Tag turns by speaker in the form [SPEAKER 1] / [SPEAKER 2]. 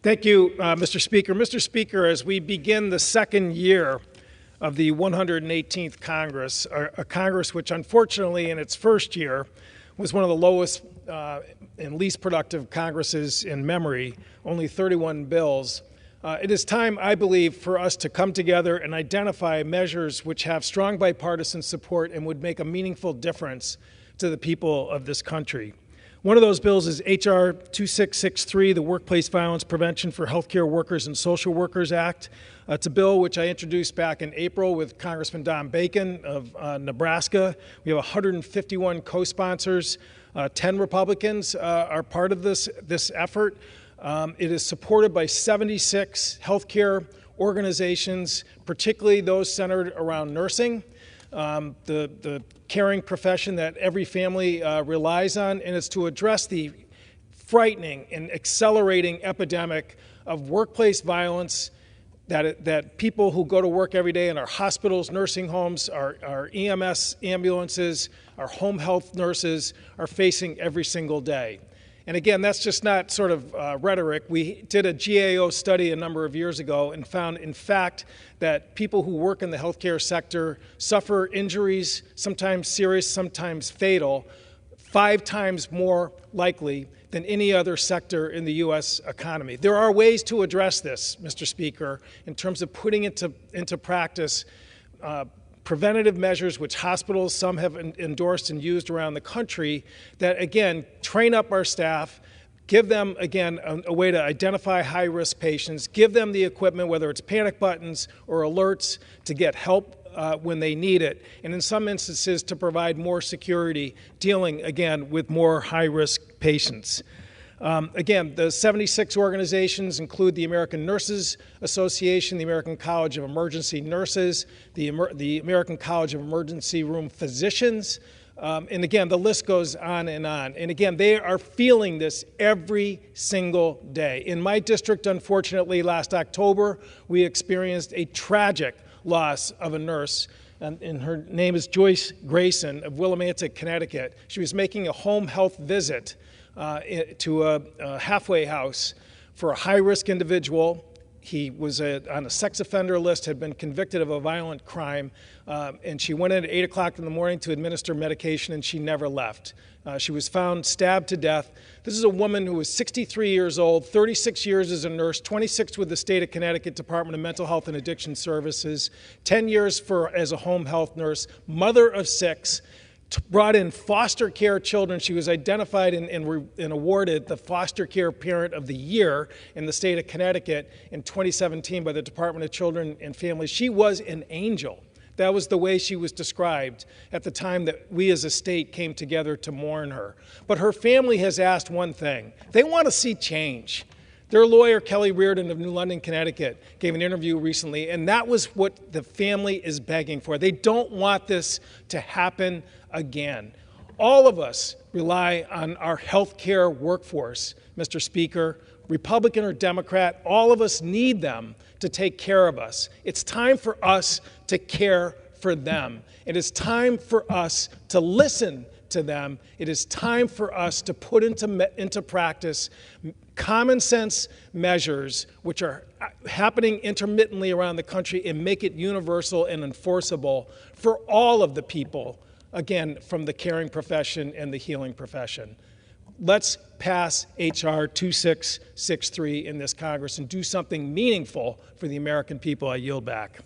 [SPEAKER 1] Thank you, Mr. Speaker. Mr. Speaker, as we begin the second year of the 118th Congress, a Congress which unfortunately in its first year was one of the lowest and least productive Congresses in memory, only 31 bills, it is time, I believe, for us to come together and identify measures which have strong bipartisan support and would make a meaningful difference to the people of this country. One of those bills is H.R. 2663, the Workplace Violence Prevention for Healthcare Workers and Social Workers Act. It's a bill which I introduced back in April with Congressman Don Bacon of Nebraska. We have 151 co-sponsors. 10 Republicans are part of this effort. It is supported by 76 healthcare organizations, particularly those centered around nursing, the caring profession that every family relies on, and it's to address the frightening and accelerating epidemic of workplace violence that people who go to work every day in our hospitals, nursing homes, our EMS ambulances, our home health nurses are facing every single day. And again, that's just not sort of rhetoric. We did a GAO study a number of years ago and found, in fact, that people who work in the healthcare sector suffer injuries, sometimes serious, sometimes fatal, 5 times more likely than any other sector in the U.S. economy. There are ways to address this, Mr. Speaker, in terms of putting into practice preventative measures which hospitals, some have endorsed and used around the country that, again, train up our staff, give them, again, a way to identify high-risk patients, give them the equipment, whether it's panic buttons or alerts, to get help when they need it, and in some instances to provide more security, dealing, again, with more high-risk patients. Again, the 76 organizations include the American Nurses Association, the American College of Emergency Nurses, the American College of Emergency Room Physicians, and again, the list goes on. And again, they are feeling this every single day. In my district, unfortunately, last October, we experienced a tragic loss of a nurse, and her name is Joyce Grayson of Willimantic, Connecticut. She was making a home health visit to a halfway house for a high-risk individual. He was on a sex offender list, had been convicted of a violent crime, and she went in at 8 o'clock in the morning to administer medication, and she never left. She was found stabbed to death. This is a woman who was 63 years old, 36 years as a nurse, 26 with the state of Connecticut Department of Mental Health and Addiction Services, 10 years as a home health nurse, mother of 6, brought in foster care children. She was identified and awarded the Foster Care Parent of the Year in the state of Connecticut in 2017 by the Department of Children and Families. She was an angel. That was the way she was described at the time that we as a state came together to mourn her. But her family has asked one thing. They want to see change. Their lawyer, Kelly Reardon of New London, Connecticut, gave an interview recently, and that was what the family is begging for. They don't want this to happen again. All of us rely on our healthcare workforce, Mr. Speaker, Republican or Democrat. All of us need them to take care of us. It's time for us to care for them. It is time for us to listen to them. It is time for us to put into practice common sense measures which are happening intermittently around the country and make it universal and enforceable for all of the people, again, from the caring profession and the healing profession. Let's pass H.R. 2663 in this Congress and do something meaningful for the American people. I yield back.